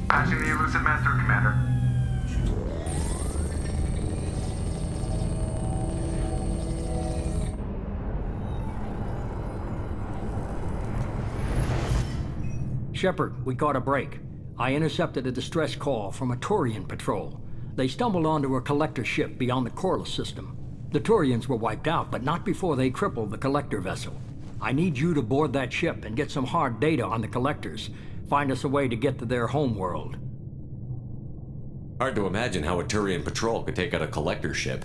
Patching the elusive man through, Commander. Shepard, we caught a break. I intercepted a distress call from a Turian patrol. They stumbled onto a collector ship beyond the Corliss system. The Turians were wiped out, but not before they crippled the collector vessel. I need you to board that ship and get some hard data on the collectors. Find us a way to get to their homeworld. Hard to imagine how a Turian patrol could take out a collector ship.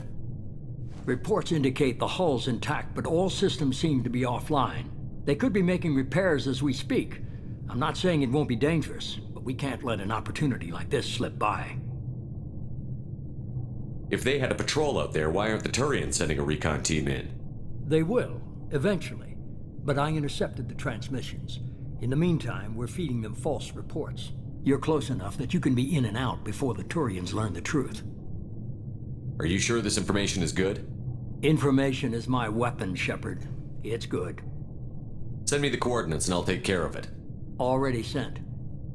Reports indicate the hull's intact, but all systems seem to be offline. They could be making repairs as we speak. I'm not saying it won't be dangerous, but we can't let an opportunity like this slip by. If they had a patrol out there, why aren't the Turians sending a recon team in? They will, eventually. But I intercepted the transmissions. In the meantime, we're feeding them false reports. You're close enough that you can be in and out before the Turians learn the truth. Are you sure this information is good? Information is my weapon, Shepard. It's good. Send me the coordinates and I'll take care of it. Already sent.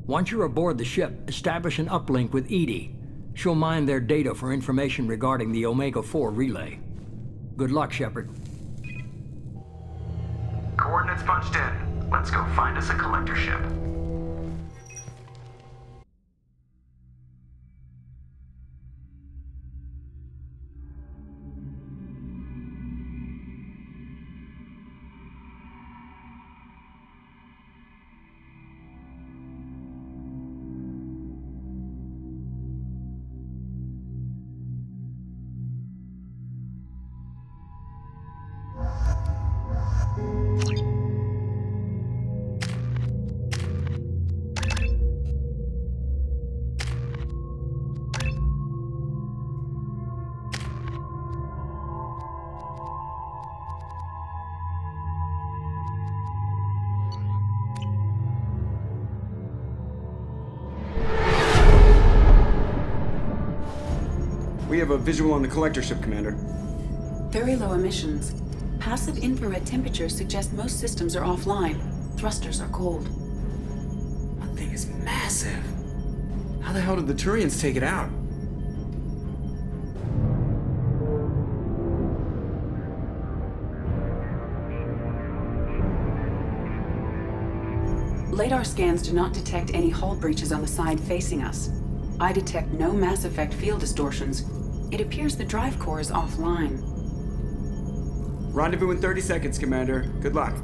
Once you're aboard the ship, establish an uplink with Edie. She'll mine their data for information regarding the Omega-4 relay. Good luck, Shepard. Coordinates punched in. Let's go find us a collector ship. We have a visual on the collector ship, Commander. Very low emissions. Passive infrared temperatures suggest most systems are offline. Thrusters are cold. That thing is massive. How the hell did the Turians take it out? Radar scans do not detect any hull breaches on the side facing us. I detect no mass effect field distortions. It appears the drive core is offline. Rendezvous in 30 seconds, Commander. Good luck.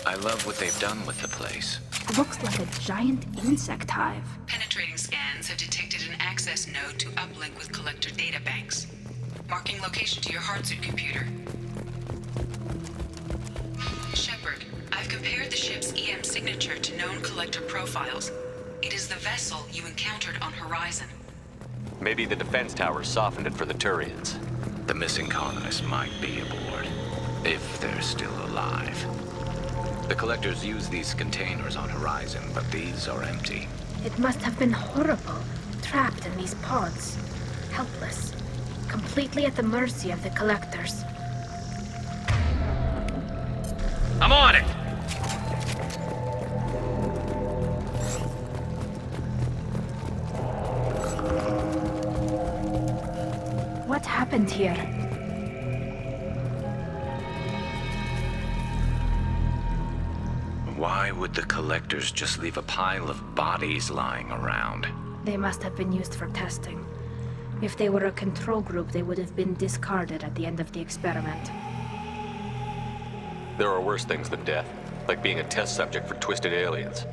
I love what they've done with the place. Looks like a giant insect hive. Penetrating scans have detected an access node to uplink with collector databanks. Marking location to your hardsuit computer. Shepard, I've compared the ship's EM signature to known collector profiles. It is the vessel you encountered on Horizon. Maybe the defense tower softened it for the Turians. The missing colonists might be aboard, if they're still alive. The collectors use these containers on Horizon, but these are empty. It must have been horrible, trapped in these pods. Helpless. Completely at the mercy of the collectors. I'm on it! What happened here? Why would the collectors just leave a pile of bodies lying around? They must have been used for testing. If they were a control group, they would have been discarded at the end of the experiment. There are worse things than death, like being a test subject for twisted aliens.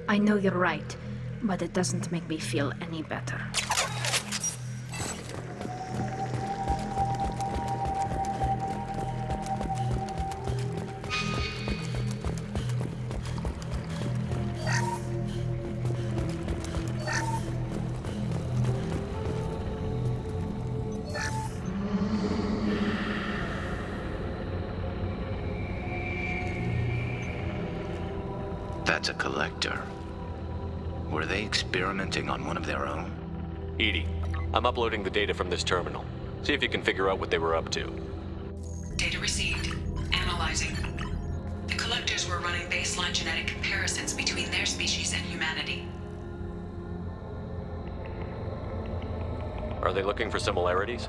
I know you're right, but it doesn't make me feel any better. That's a collector. Were they experimenting on one of their own? Edie, I'm uploading the data from this terminal. See if you can figure out what they were up to. Data received. Analyzing. The collectors were running baseline genetic comparisons between their species and humanity. Are they looking for similarities?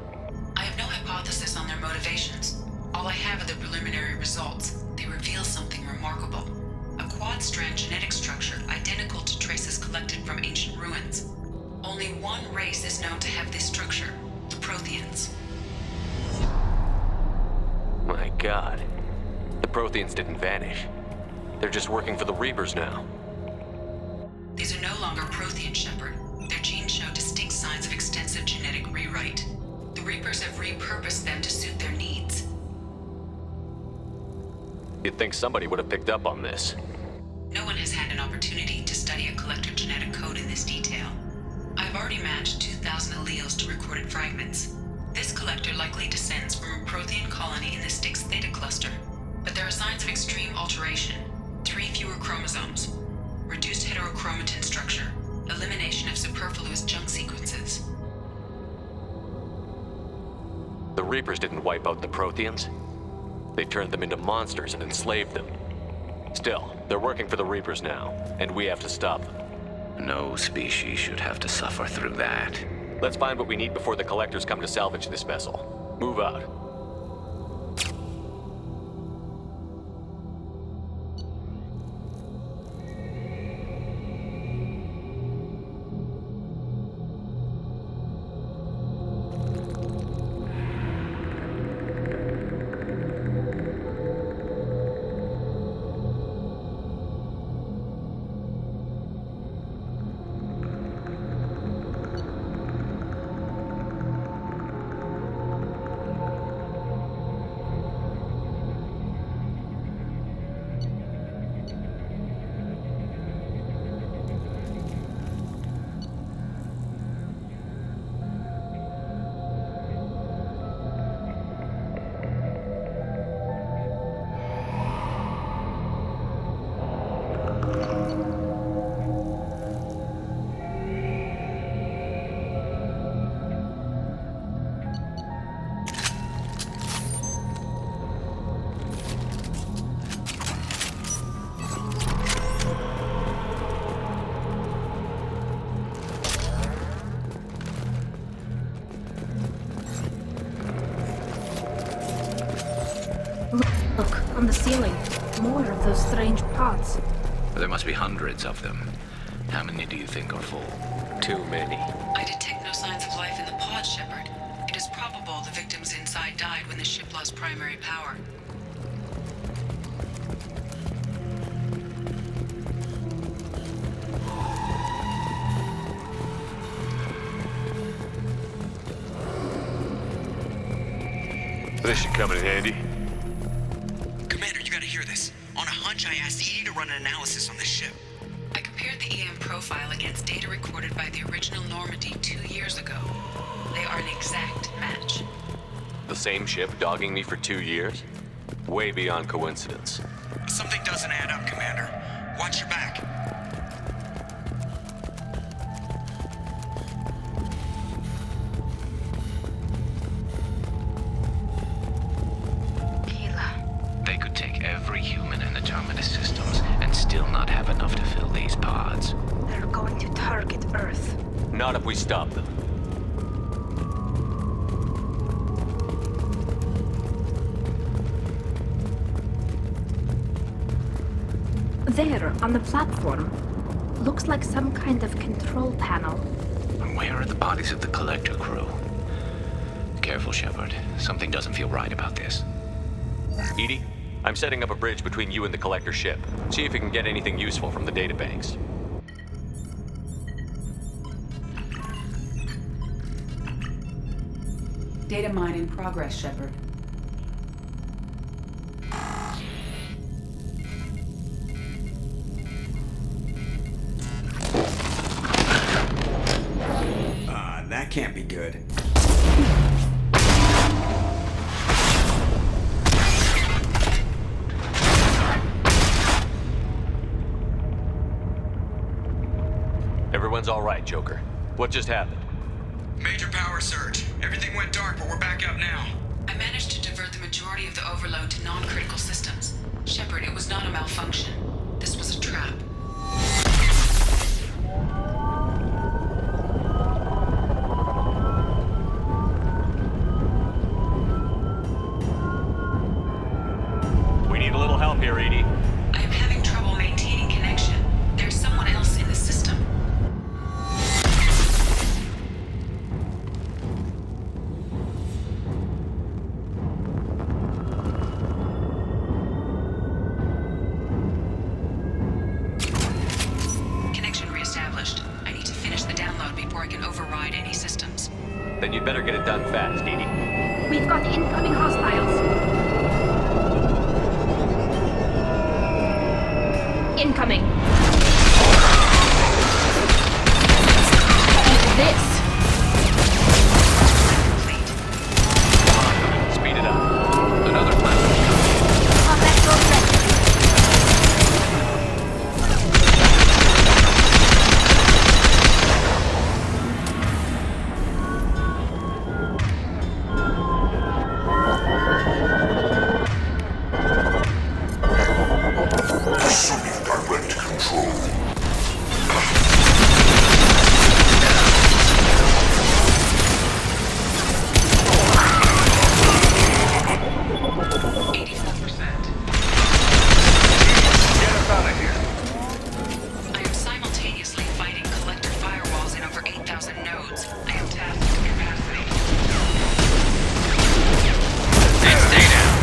I have no hypothesis on their motivations. All I have are the preliminary results. They reveal something remarkable. A quad-strand genetic structure identical to traces collected from ancient ruins. Only one race is known to have this structure, the Protheans. My God. The Protheans didn't vanish. They're just working for the Reapers now. These are no longer Prothean, Shepard. Their genes show distinct signs of extensive genetic rewrite. The Reapers have repurposed them to suit their needs. You'd think somebody would have picked up on this. No one has had an opportunity to study a collector genetic code in this detail. I've already matched 2,000 alleles to recorded fragments. This collector likely descends from a Prothean colony in the Styx Theta cluster. But there are signs of extreme alteration. 3 fewer chromosomes. Reduced heterochromatin structure. Elimination of superfluous junk sequences. The Reapers didn't wipe out the Protheans. They turned them into monsters and enslaved them. Still, they're working for the Reapers now, and we have to stop them. No species should have to suffer through that. Let's find what we need before the Collectors come to salvage this vessel. Move out. Look, on the ceiling. More of those strange pods. There must be hundreds of them. How many do you think are full? Too many. I detect no signs of life in the pod, Shepard. It is probable the victims inside died when the ship lost primary power. This should come in handy. Commander, you gotta hear this. On a hunch, I asked Edie to run an analysis on this ship. I compared the EM profile against data recorded by the original Normandy 2 years ago. They are an exact match. The same ship dogging me for 2 years? Way beyond coincidence. Something doesn't add up, Commander. Watch your back. They could take every human in the Terminus systems and still not have enough to fill these pods. They're going to target Earth. Not if we stop them. There, on the platform. Looks like some kind of control panel. And where are the bodies of the Collector crew? Careful, Shepard. Something doesn't feel right about this. Edie, I'm setting up a bridge between you and the collector ship. See if you can get anything useful from the databanks. Data mine in progress, Shepard. That can't be good. Everyone's all right, Joker. What just happened? Major power surge. Everything went dark, but we're back up now. I managed to divert the majority of the overload to non-critical systems. Shepard, it was not a malfunction. This was a trap. We need a little help here, Edie. I am having trouble maintaining connection. There's someone else in the system. Connection reestablished. I need to finish the download before I can override any systems. Then you'd better get it done fast, Edie. We've got incoming hostiles. Incoming. This. Speed it up. Another planet. Combat drone ready. Direct control. 84%. Get us out of here. I am simultaneously fighting collector firewalls in over 8,000 nodes. I am tapped into capacity. And stay down.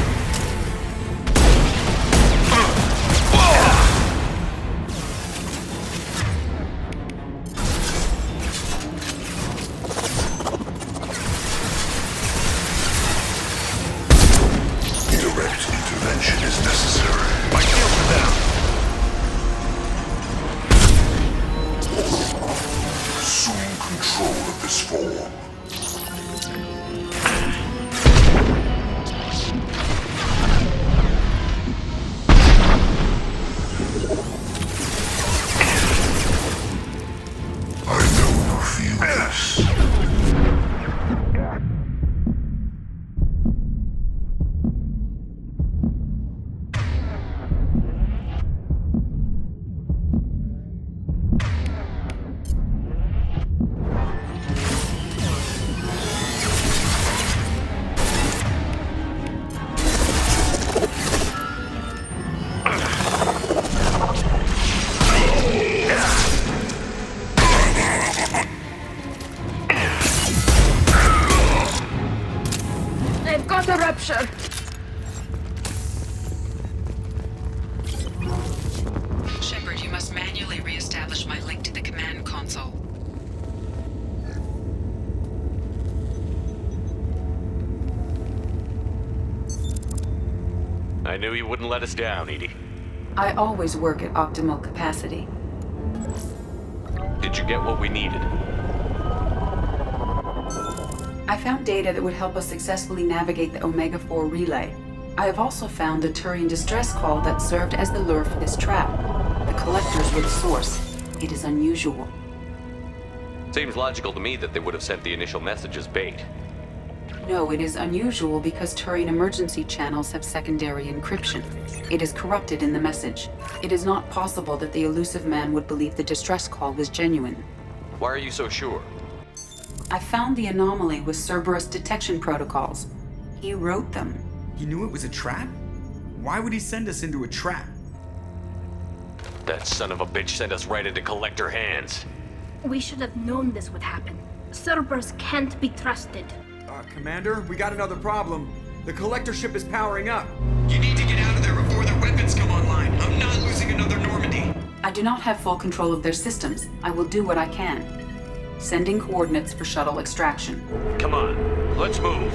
Direct intervention is necessary. My shields are down. Assume control of this form. I know you feel this. They've got a rupture. Shepard, you must manually reestablish my link to the command console. I knew you wouldn't let us down, Edie. I always work at optimal capacity. Did you get what we needed? I found data that would help us successfully navigate the Omega-4 relay. I have also found the Turian distress call that served as the lure for this trap. The collectors were the source. It is unusual. Seems logical to me that they would have sent the initial message as bait. No, it is unusual because Turian emergency channels have secondary encryption. It is corrupted in the message. It is not possible that the elusive man would believe the distress call was genuine. Why are you so sure? I found the anomaly with Cerberus detection protocols. He wrote them. He knew it was a trap? Why would he send us into a trap? That son of a bitch sent us right into collector hands. We should have known this would happen. Cerberus can't be trusted. Commander, we got another problem. The collector ship is powering up. You need to get out of there before their weapons come online. I'm not losing another Normandy. I do not have full control of their systems. I will do what I can. Sending coordinates for shuttle extraction. Come on, let's move.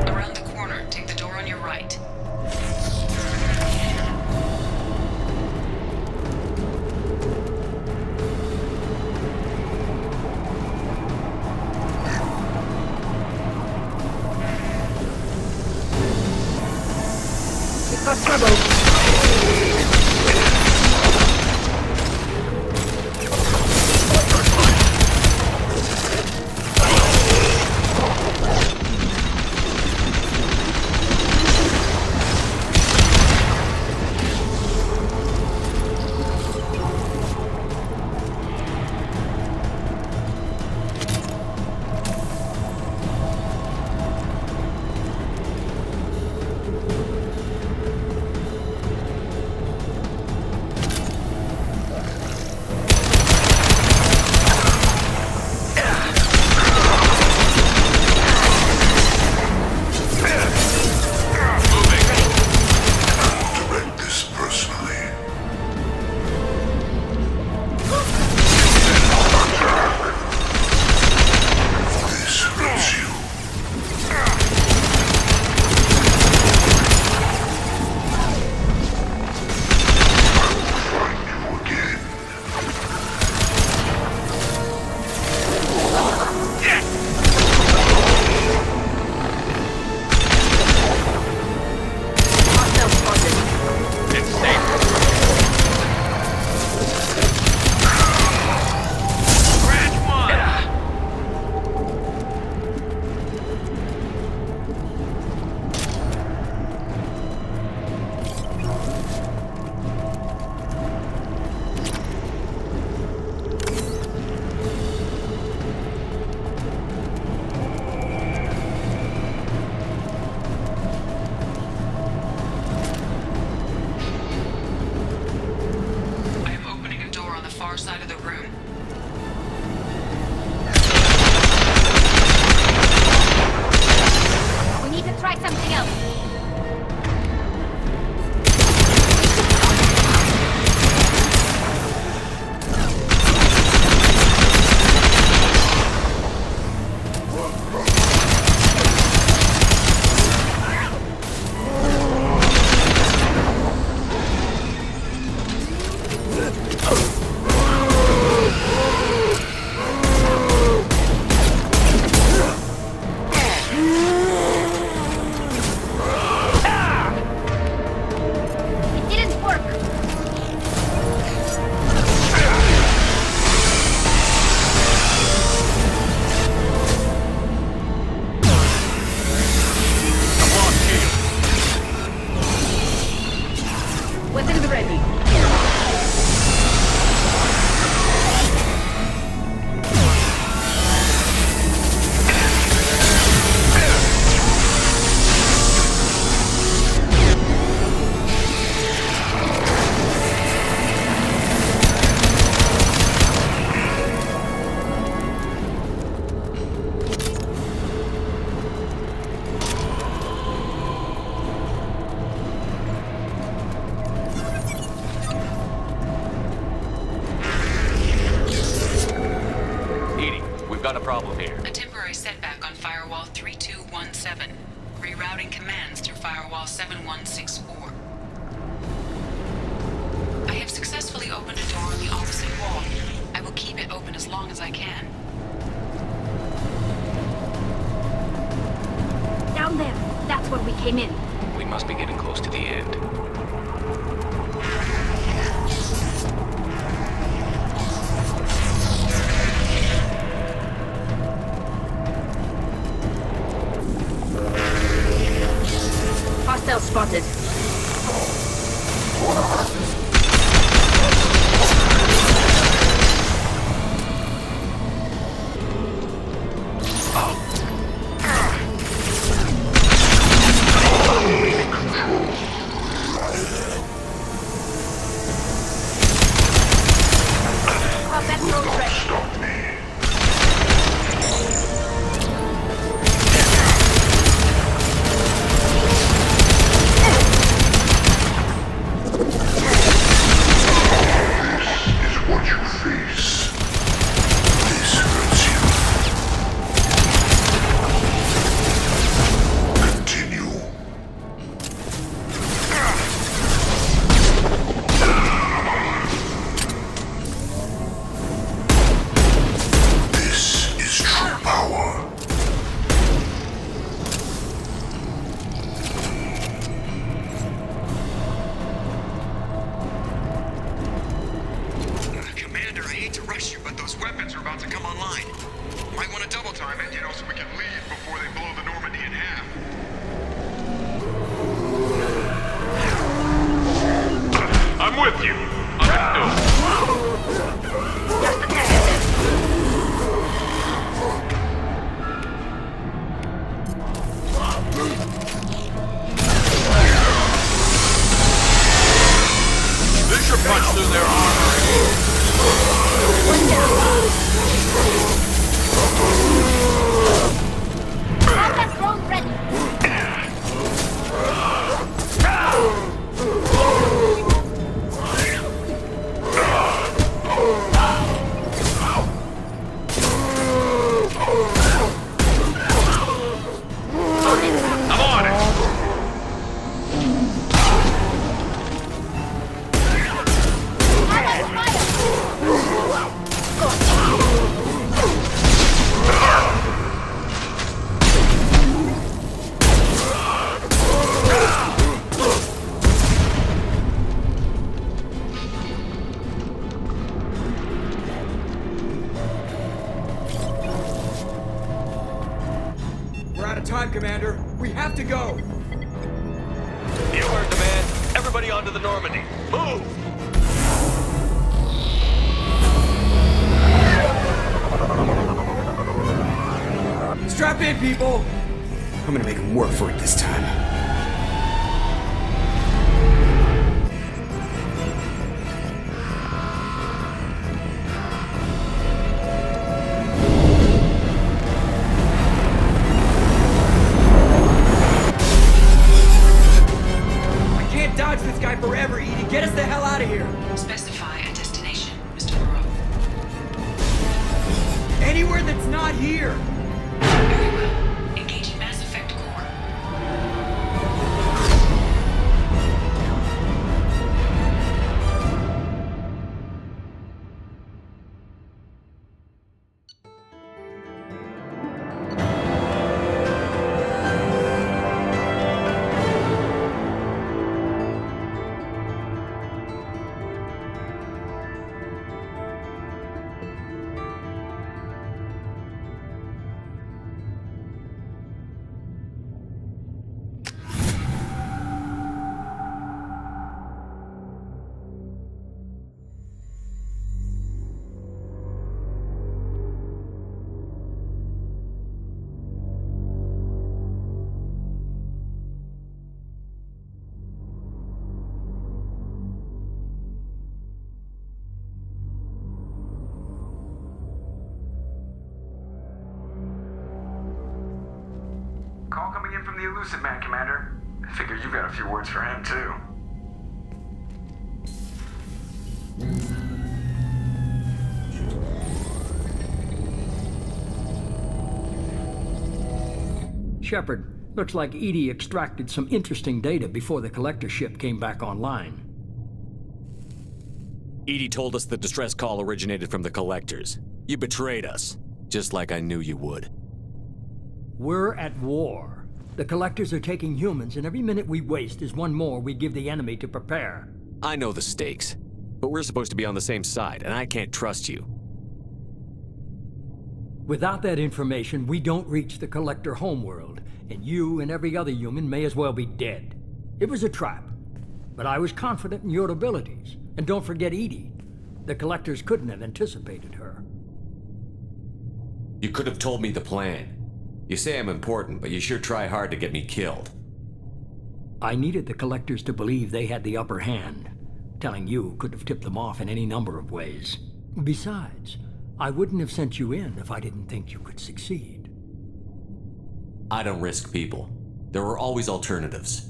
Around the corner, take the door on your right. We've got trouble. Direct this personally. This hurts you. Find you again. Hostile spotted. It's safe. Scratch one! I am opening a door on the far side of the room. We need to try something else. It didn't work. I've lost shield. Weapons ready. Edie, we've got a problem here. A temporary setback on Firewall 3217. Rerouting commands through Firewall 7164. I have successfully opened a door on the opposite wall. I will keep it open as long as I can. Down there. That's where we came in. We must be getting close to the end. Hostile spotted. Control have to go! You heard the man. Everybody onto the Normandy. Move! Strap in, people! I'm gonna make them work for it this time. I can't dodge this guy forever, Edie. Get us the hell out of here! Specify a destination, Mr. Moreau. Anywhere that's not here! Very well. Engaging Mass Effect core. Call coming in from the Elusive Man, Commander. I figure you've got a few words for him, too. Shepard, looks like Edie extracted some interesting data before the collector ship came back online. Edie told us the distress call originated from the collectors. You betrayed us, just like I knew you would. We're at war. The collectors are taking humans, and every minute we waste is one more we give the enemy to prepare. I know the stakes, but we're supposed to be on the same side, and I can't trust you. Without that information, we don't reach the collector homeworld, and you and every other human may as well be dead. It was a trap, but I was confident in your abilities. And don't forget Edie. The collectors couldn't have anticipated her. You could have told me the plan. You say I'm important, but you sure try hard to get me killed. I needed the collectors to believe they had the upper hand. Telling you could have tipped them off in any number of ways. Besides, I wouldn't have sent you in if I didn't think you could succeed. I don't risk people. There are always alternatives.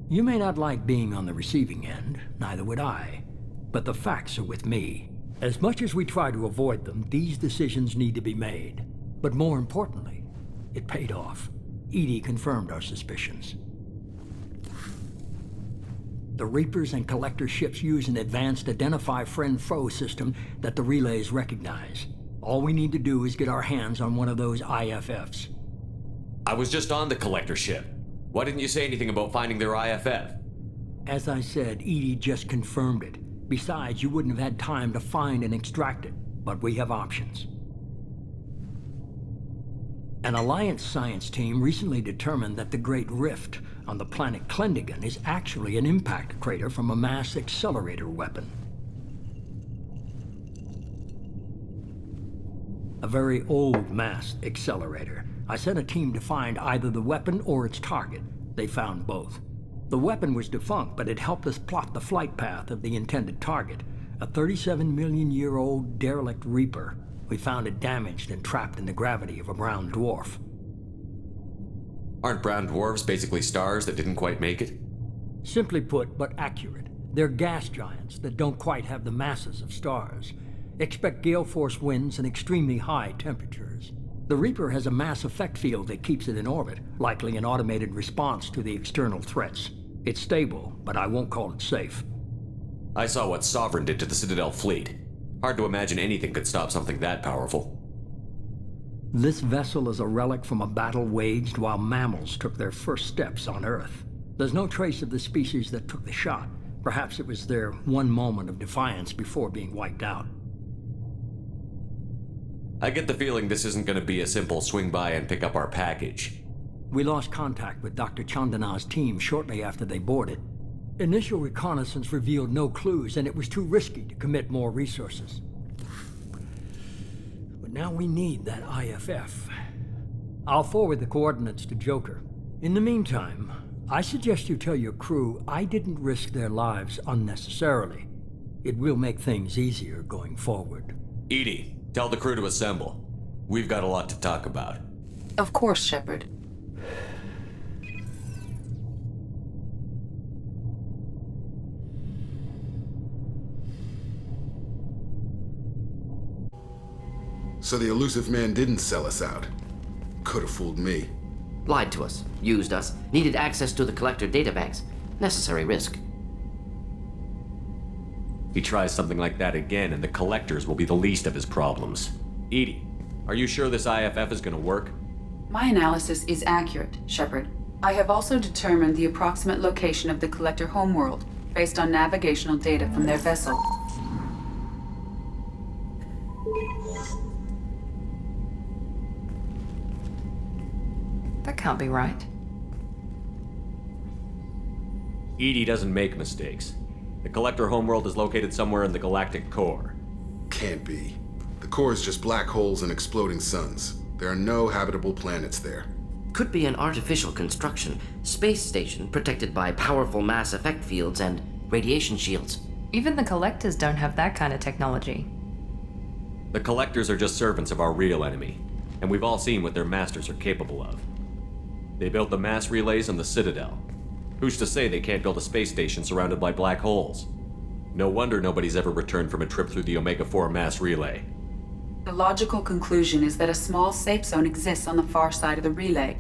You may not like being on the receiving end, neither would I. But the facts are with me. As much as we try to avoid them, these decisions need to be made. But more importantly, it paid off. Edie confirmed our suspicions. The Reapers and Collector ships use an advanced identify friend-foe system that the relays recognize. All we need to do is get our hands on one of those IFFs. I was just on the Collector ship. Why didn't you say anything about finding their IFF? As I said, Edie just confirmed it. Besides, you wouldn't have had time to find and extract it. But we have options. An Alliance science team recently determined that the Great Rift on the planet Klendigan is actually an impact crater from a mass accelerator weapon. A very old mass accelerator. I sent a team to find either the weapon or its target. They found both. The weapon was defunct, but it helped us plot the flight path of the intended target, a 37-million-year-old derelict Reaper. We found it damaged and trapped in the gravity of a brown dwarf. Aren't brown dwarfs basically stars that didn't quite make it? Simply put, but accurate. They're gas giants that don't quite have the masses of stars. Expect gale force winds and extremely high temperatures. The Reaper has a mass effect field that keeps it in orbit, likely an automated response to the external threats. It's stable, but I won't call it safe. I saw what Sovereign did to the Citadel fleet. Hard to imagine anything could stop something that powerful. This vessel is a relic from a battle waged while mammals took their first steps on Earth. There's no trace of the species that took the shot. Perhaps it was their one moment of defiance before being wiped out. I get the feeling this isn't going to be a simple swing by and pick up our package. We lost contact with Dr. Chandana's team shortly after they boarded. Initial reconnaissance revealed no clues, and it was too risky to commit more resources. But now we need that IFF. I'll forward the coordinates to Joker. In the meantime, I suggest you tell your crew I didn't risk their lives unnecessarily. It will make things easier going forward. Edie, tell the crew to assemble. We've got a lot to talk about. Of course, Shepard. So the elusive man didn't sell us out. Could have fooled me. Lied to us, used us, needed access to the collector databanks. Necessary risk. He tries something like that again, and the collectors will be the least of his problems. Edie, are you sure this IFF is gonna work? My analysis is accurate, Shepard. I have also determined the approximate location of the collector homeworld based on navigational data from their vessel. That can't be right. Edie doesn't make mistakes. The collector homeworld is located somewhere in the galactic core. Can't be. The core is just black holes and exploding suns. There are no habitable planets there. Could be an artificial construction, space station protected by powerful mass effect fields and radiation shields. Even the collectors don't have that kind of technology. The collectors are just servants of our real enemy, and we've all seen what their masters are capable of. They built the mass relays on the Citadel. Who's to say they can't build a space station surrounded by black holes? No wonder nobody's ever returned from a trip through the Omega-4 mass relay. The logical conclusion is that a small safe zone exists on the far side of the relay,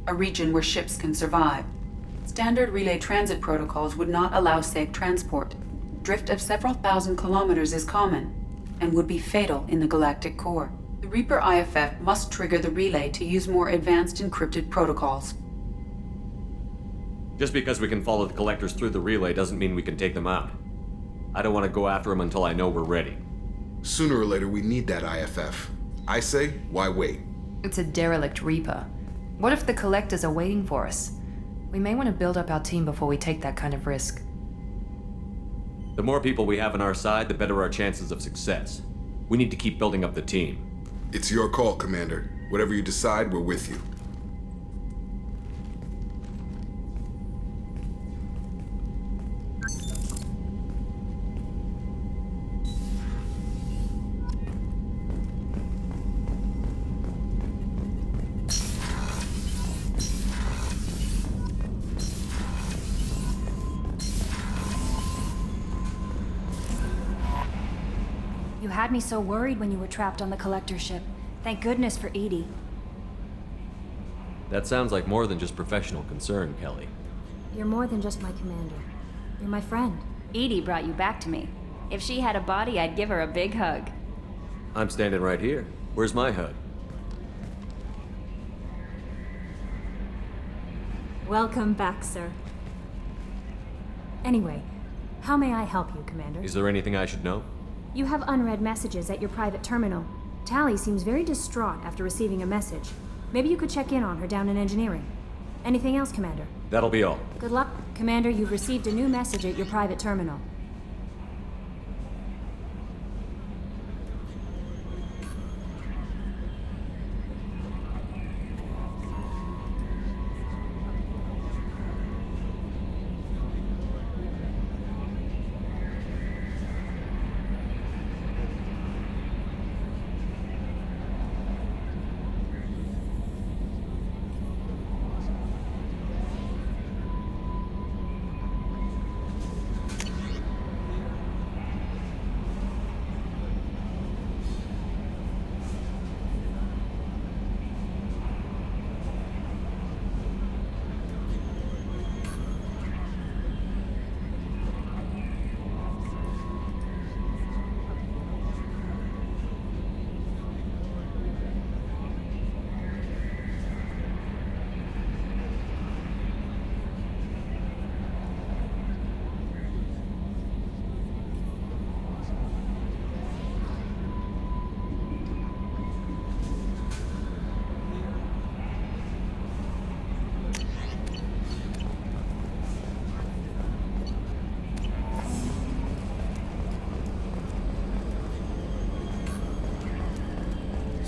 a region where ships can survive. Standard relay transit protocols would not allow safe transport. Drift of several thousand kilometers is common, and would be fatal in the galactic core. The Reaper IFF must trigger the relay to use more advanced encrypted protocols. Just because we can follow the collectors through the relay doesn't mean we can take them out. I don't want to go after them until I know we're ready. Sooner or later, we need that IFF. I say, why wait? It's a derelict Reaper. What if the collectors are waiting for us? We may want to build up our team before we take that kind of risk. The more people we have on our side, the better our chances of success. We need to keep building up the team. It's your call, Commander. Whatever you decide, we're with you. You had me so worried when you were trapped on the collector ship. Thank goodness for Edie. That sounds like more than just professional concern, Kelly. You're more than just my commander. You're my friend. Edie brought you back to me. If she had a body, I'd give her a big hug. I'm standing right here. Where's my hug? Welcome back, sir. Anyway, how may I help you, Commander? Is there anything I should know? You have unread messages at your private terminal. Tally seems very distraught after receiving a message. Maybe you could check in on her down in engineering. Anything else, Commander? That'll be all. Good luck. Commander, you've received a new message at your private terminal.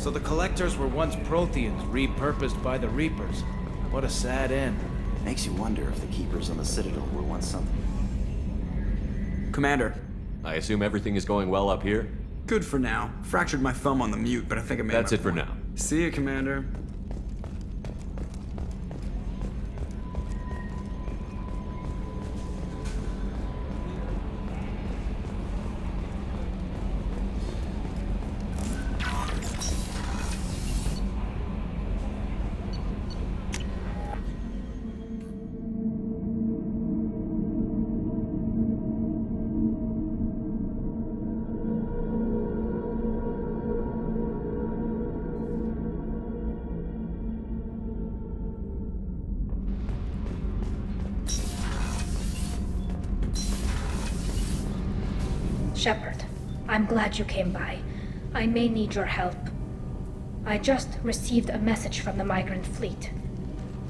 So the Collectors were once Protheans, repurposed by the Reapers. What a sad end. Makes you wonder if the Keepers on the Citadel were once something. Commander. I assume everything is going well up here? Good for now. Fractured my thumb on the mute, but I think I made That's my it for point. now. See you, Commander. Shepard, I'm glad you came by. I may need your help. I just received a message from the migrant fleet.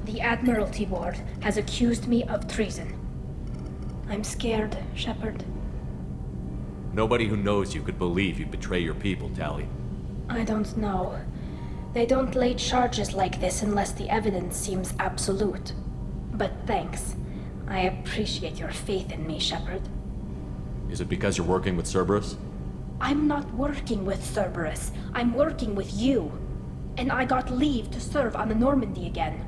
The Admiralty Board has accused me of treason. I'm scared, Shepard. Nobody who knows you could believe you'd betray your people, Tali. I don't know. They don't lay charges like this unless the evidence seems absolute. But thanks. I appreciate your faith in me, Shepard. Is it because you're working with Cerberus? I'm not working with Cerberus. I'm working with you. And I got leave to serve on the Normandy again.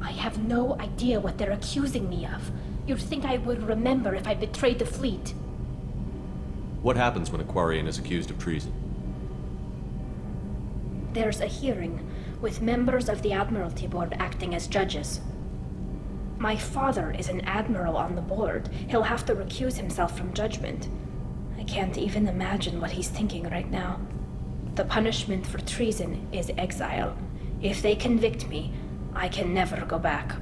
I have no idea what they're accusing me of. You'd think I would remember if I betrayed the fleet. What happens when a Quarian is accused of treason? There's a hearing, with members of the Admiralty Board acting as judges. My father is an admiral on the board. He'll have to recuse himself from judgment. I can't even imagine what he's thinking right now. The punishment for treason is exile. If they convict me, I can never go back.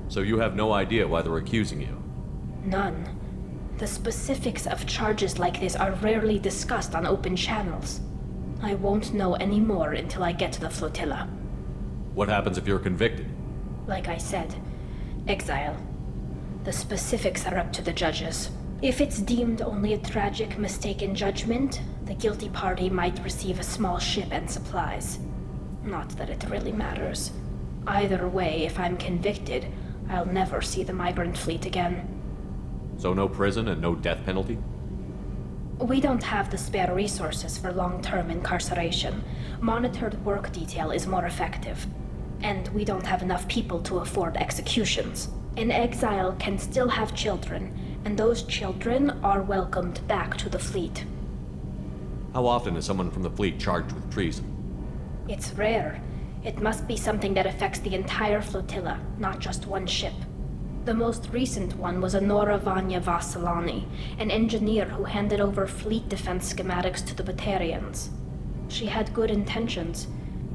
So you have no idea why they're accusing you? None. The specifics of charges like this are rarely discussed on open channels. I won't know any more until I get to the flotilla. What happens if you're convicted? Like I said, exile. The specifics are up to the judges. If it's deemed only a tragic mistake in judgment, the guilty party might receive a small ship and supplies. Not that it really matters. Either way, if I'm convicted, I'll never see the migrant fleet again. So no prison and no death penalty? We don't have the spare resources for long-term incarceration. Monitored work detail is more effective. And we don't have enough people to afford executions. An exile can still have children, and those children are welcomed back to the fleet. How often is someone from the fleet charged with treason? It's rare. It must be something that affects the entire flotilla, not just one ship. The most recent one was Anora Vanya Vassilani, an engineer who handed over fleet defense schematics to the Batarians. She had good intentions.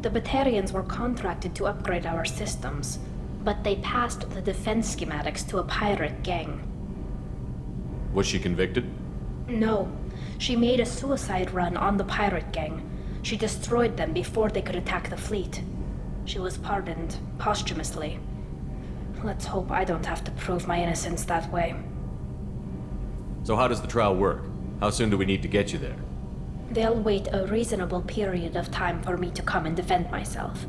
The Batarians were contracted to upgrade our systems, but they passed the defense schematics to a pirate gang. Was she convicted? No. She made a suicide run on the pirate gang. She destroyed them before they could attack the fleet. She was pardoned, posthumously. Let's hope I don't have to prove my innocence that way. So how does the trial work? How soon do we need to get you there? They'll wait a reasonable period of time for me to come and defend myself.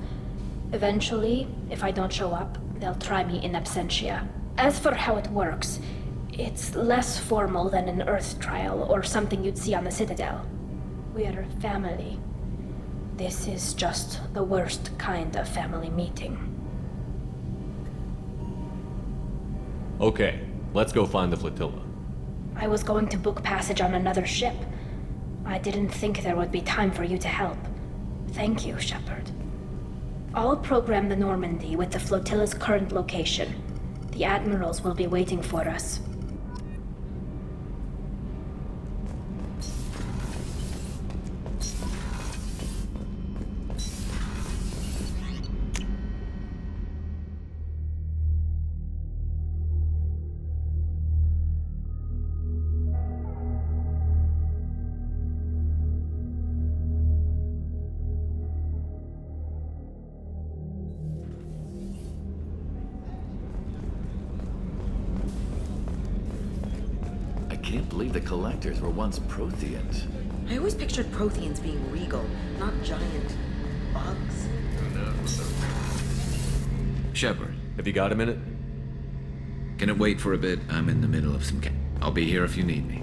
Eventually, if I don't show up, they'll try me in absentia. As for how it works, it's less formal than an Earth trial or something you'd see on the Citadel. We're family. This is just the worst kind of family meeting. Okay, let's go find the flotilla. I was going to book passage on another ship. I didn't think there would be time for you to help. Thank you, Shepard. I'll program the Normandy with the flotilla's current location. The admirals will be waiting for us. I can't believe the Collectors were once Protheans. I always pictured Protheans being regal, not giant. Shepard, Have you got a minute? can it wait for a bit? I'm in the middle of some I'll be here if you need me.